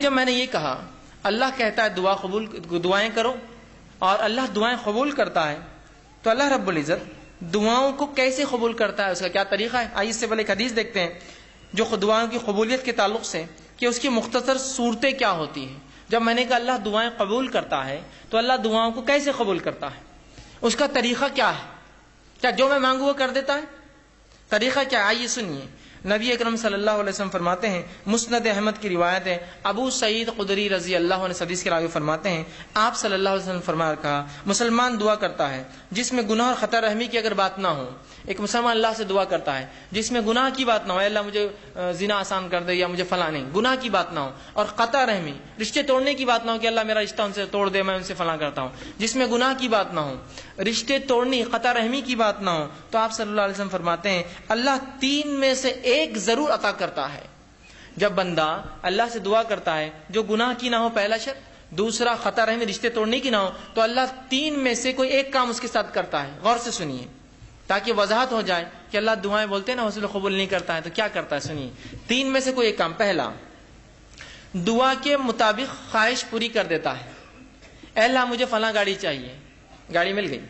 جب میں نے یہ کہا اللہ کہتا ہے دعائیں کرو اور اللہ دعائیں قبول کرتا ہے، تو اللہ رب العزت دعاؤں کو کیسے قبول کرتا ہے، اس کا کیا طریقہ ہے؟ آئیے اس سے پہلے ایک حدیث دیکھتے ہیں جو دعاؤں کی قبولیت کے تعلق سے کہ اس کی مختصر صورتیں کیا ہوتی ہیں۔ جب میں نے کہا اللہ دعائیں قبول کرتا ہے تو اللہ دعاؤں کو کیسے قبول کرتا ہے، اس کا طریقہ کیا ہے؟ کیا جو میں مانگوں وہ کر دیتا ہے؟ طریقہ کیا؟ آئیے سنیے۔ نبی اکرم صلی اللہ علیہ وسلم فرماتے ہیں، مسند احمد کی روایت ہے، ابو سعید خدری رضی اللہ عنہ حدیث کے راوی فرماتے ہیں، آپ صلی اللہ علیہ وسلم فرما کہا مسلمان دعا کرتا ہے جس میں گناہ اور خطا رحمی کی اگر بات نہ ہو۔ ایک مسلمان اللہ سے دعا کرتا ہے جس میں گناہ کی بات نہ ہو، اللہ مجھے زنا آسان کر دے یا مجھے فلاں نہیں، گناہ کی بات نہ ہو، اور قطع رحمی رشتے توڑنے کی بات نہ ہو کہ اللہ میرا رشتہ ان سے توڑ دے، میں ان سے فلاں کرتا ہوں، جس میں گناہ کی بات نہ ہو، رشتے توڑنی قطع رحمی کی بات نہ ہو، تو آپ صلی اللہ علیہ وسلم فرماتے ہیں اللہ 3 میں سے ایک ضرور عطا کرتا ہے۔ جب بندہ اللہ سے دعا کرتا ہے جو گناہ کی نہ ہو، پہلا شرط، دوسرا قطع رحمی رشتے توڑنے کی نہ ہو، تو اللہ 3 میں سے کوئی ایک کام اس کے ساتھ کرتا ہے۔ غور سے سنیے تاکہ وضاحت ہو جائے کہ اللہ دعائیں بولتے ہیں نا حوصلہ قبول نہیں کرتا ہے، تو کیا کرتا ہے؟ سنیے 3 میں سے کوئی ایک کام۔ پہلا، دعا کے مطابق خواہش پوری کر دیتا ہے۔ اے اللہ مجھے فلاں گاڑی چاہیے، گاڑی مل گئی،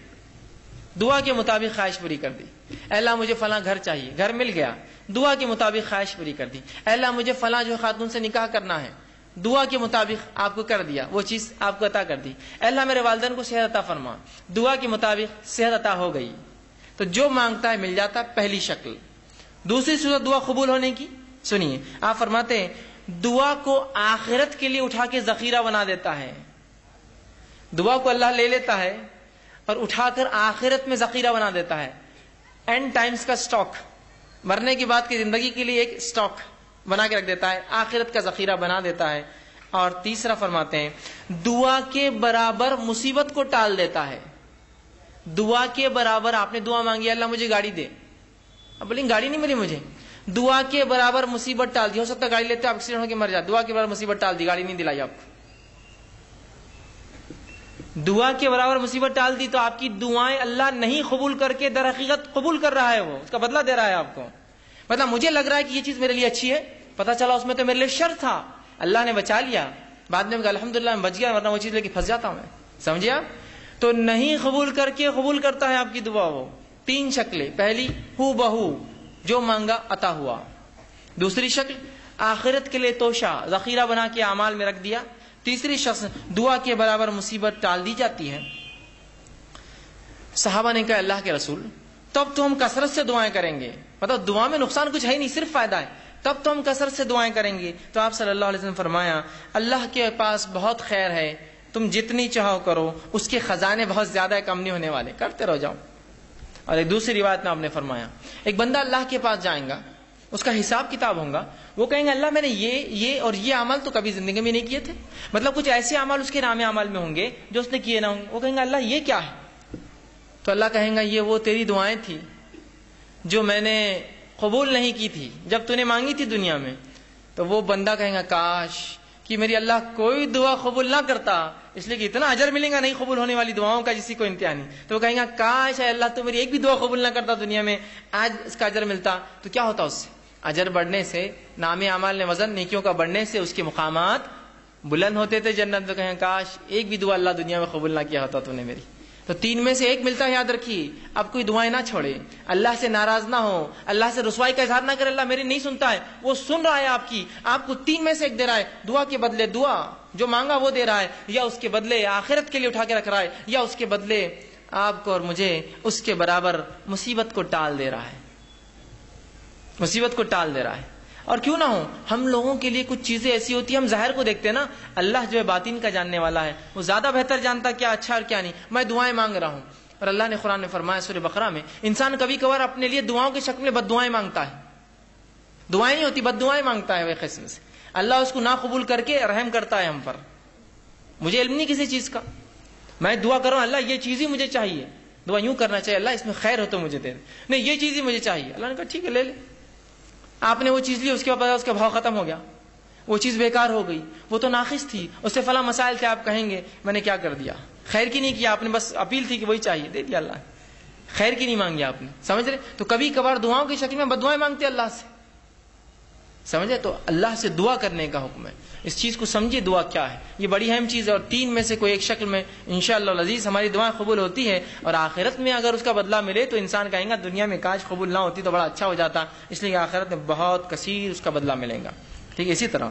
دعا کے مطابق خواہش پوری کر دی۔ اے اللہ مجھے فلاں گھر چاہیے، گھر مل گیا، دعا کے مطابق خواہش پوری کر دی۔ اے اللہ مجھے فلاں جو خاتون سے نکاح کرنا ہے، دعا کے مطابق آپ کو کر دیا، وہ چیز آپ کو عطا کر دی۔ اے اللہ میرے والدین کو صحت عطا فرما، دعا کے مطابق صحت عطا ہو گئی۔ تو جو مانگتا ہے مل جاتا ہے، پہلی شکل۔ دوسری صورت دعا قبول ہونے کی، سنیے آپ فرماتے ہیں دعا کو آخرت کے لیے اٹھا کے ذخیرہ بنا دیتا ہے۔ دعا کو اللہ لے لیتا ہے اور اٹھا کر آخرت میں ذخیرہ بنا دیتا ہے، اینڈ ٹائمز کا سٹاک، مرنے کے بعد کی زندگی کے لیے ایک سٹاک بنا کے رکھ دیتا ہے، آخرت کا ذخیرہ بنا دیتا ہے۔ اور تیسرا فرماتے ہیں دعا کے برابر مصیبت کو ٹال دیتا ہے۔ دعا کے برابر آپ نے دعا مانگی اللہ مجھے گاڑی دے، اب بولیں گاڑی نہیں ملی مجھے، دعا کے برابر مصیبت ٹال دی۔ ہو سکتا ہے گاڑی لیتے آپ ایکسیڈنٹ ہو کے مر جائے، دعا کے برابر مصیبت ٹال دی، گاڑی نہیں دلائی آپ کو۔ دعا کے برابر مصیبت ٹال دی تو آپ کی دعائیں اللہ نہیں قبول کر کے در حقیقت قبول کر رہا ہے، وہ اس کا بدلہ دے رہا ہے آپ کو۔ مطلب مجھے لگ رہا ہے کہ یہ چیز میرے لیے اچھی ہے، پتہ چلا اس میں تو میرے لیے شر تھا، اللہ نے بچا لیا، بعد میں الحمدللہ میں بچ گیا، ورنہ وہ چیز لے کے پھنس جاتا ہوں میں، سمجھے آپ؟ تو نہیں قبول کر کے قبول کرتا ہے آپ کی دعا۔ وہ 3 شکلیں، پہلی ہو بہو جو مانگا عطا ہوا، دوسری شکل آخرت کے لیے توشہ ذخیرہ بنا کے اعمال میں رکھ دیا، تیسری شخص دعا کے برابر مصیبت ٹال دی جاتی ہے۔ صحابہ نے کہا اللہ کے رسول تب تو ہم کثرت سے دعائیں کریں گے، مطلب دعا میں نقصان کچھ ہے نہیں، صرف فائدہ ہے، تب تو ہم کثرت سے دعائیں کریں گے۔ تو آپ صلی اللہ علیہ وسلم فرمایا اللہ کے پاس بہت خیر ہے، تم جتنی چاہو کرو، اس کے خزانے بہت زیادہ ہے، کم نہیں ہونے والے، کرتے رہو جاؤ۔ اور ایک دوسری روایت میں آپ نے فرمایا ایک بندہ اللہ کے پاس جائے گا، اس کا حساب کتاب ہوگا، وہ کہیں گے اللہ میں نے یہ اور یہ عمل تو کبھی زندگی میں نہیں کیے تھے، مطلب کچھ ایسے عمل اس کے نام عمل میں ہوں گے جو اس نے کیے نہ ہوں گے۔ وہ کہیں گے اللہ یہ کیا ہے؟ تو اللہ کہیں گا یہ وہ تیری دعائیں تھی جو میں نے قبول نہیں کی تھی جب تو نے مانگی تھی دنیا میں۔ تو وہ بندہ کہیں گا کاش کہ میری اللہ کوئی دعا قبول نہ کرتا، اس لیے کہ اتنا اجر ملے گا نہیں قبول ہونے والی دعاؤں کا جسی کو انتہا نہیں۔ تو وہ کہیں گا کاش ہے اللہ تو میری ایک بھی دعا قبول نہ کرتا دنیا میں، آج اس کا اجر ملتا۔ تو کیا ہوتا اس سے؟ اجر بڑھنے سے، نام اعمال نے وزن نیکیوں کا بڑھنے سے اس کے مقامات بلند ہوتے تھے جنت میں۔ کہیں کاش ایک بھی دعا اللہ دنیا میں قبول نہ کیا ہوتا تو نے میری۔ تو 3 میں سے ایک ملتا ہے، یاد رکھیے۔ اب کوئی دعائیں نہ چھوڑے، اللہ سے ناراض نہ ہو، اللہ سے رسوائی کا اظہار نہ کرے اللہ میری نہیں سنتا ہے، وہ سن رہا ہے آپ کی، آپ کو 3 میں سے ایک دے رہا ہے، دعا کے بدلے دعا جو مانگا وہ دے رہا ہے، یا اس کے بدلے آخرت کے لیے اٹھا کے رکھ رہا ہے، یا اس کے بدلے آپ کو اور مجھے اس کے برابر مصیبت کو ٹال دے رہا ہے، مصیبت کو ٹال دے رہا ہے۔ اور کیوں نہ ہو، ہم لوگوں کے لیے کچھ چیزیں ایسی ہوتی ہیں، ہم ظاہر کو دیکھتے ہیں نا، اللہ جو ہے باطن کا جاننے والا ہے، وہ زیادہ بہتر جانتا کیا اچھا اور کیا نہیں۔ میں دعائیں مانگ رہا ہوں، اور اللہ نے قرآن میں فرمایا سورہ بقرہ میں انسان کبھی کبھار اپنے لیے دعاؤں کی شکل میں بد دعائیں مانگتا ہے، دعائیں نہیں ہوتی بد دعائیں مانگتا ہے، وہ قسم سے اللہ اس کو نہ قبول کر کے رحم کرتا ہے ہم پر۔ مجھے علم نہیں کسی چیز کا، میں دعا کر رہا ہوں اللہ یہ چیز ہی مجھے چاہیے، دعا یوں کرنا چاہیے اللہ اس میں خیر ہو تو مجھے دے دے، نہیں یہ چیز ہی مجھے چاہیے، اللہ نے کہا ٹھیک ہے لے لے۔ آپ نے وہ چیز لی، اس کے بعد اس کا بھاؤ ختم ہو گیا، وہ چیز بیکار ہو گئی، وہ تو ناقص تھی، اس سے فلاں مسائل تھے، آپ کہیں گے میں نے کیا کر دیا، خیر کی نہیں کیا آپ نے، بس اپیل تھی کہ وہی چاہیے، دے دیا اللہ نے، خیر کی نہیں مانگی آپ نے، سمجھ رہے؟ تو کبھی کبھار دعاؤں کی شکل میں بد دعائیں مانگتے اللہ سے، سمجھے؟ تو اللہ سے دعا کرنے کا حکم ہے. اس چیز کو سمجھے دعا کیا ہے. یہ بڑی اہم چیز ہے، اور 3 میں سے کوئی ایک شکل میں انشاءاللہ العزیز ہماری دعائیں قبول ہوتی ہے، اور آخرت میں اگر اس کا بدلہ ملے تو انسان کہیں گا دنیا میں کاش قبول نہ ہوتی تو بڑا اچھا ہو جاتا، اس لیے آخرت میں بہت کثیر اس کا بدلہ ملے گا. ٹھیک ہے. اسی طرح